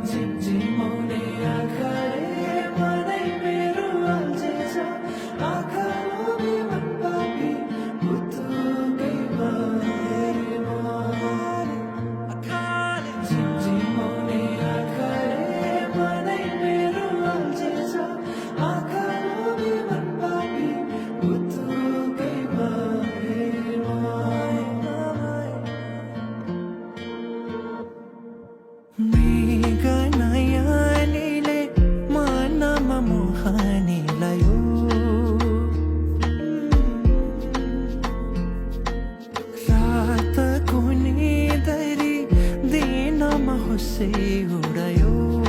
झिमझिमाउने आँखाले मनै मेरो अल्झेछ आँखा लोभी मन पापी पुतुकै भएर झिमझिमाउने आँखाले मनै मेरो अल्झेछ आँखा लोभी मन पापी पुतुकै भएर मृगनयनीले मनमा मोहनी लायो रातको निदरी दिनमा होसै उडायो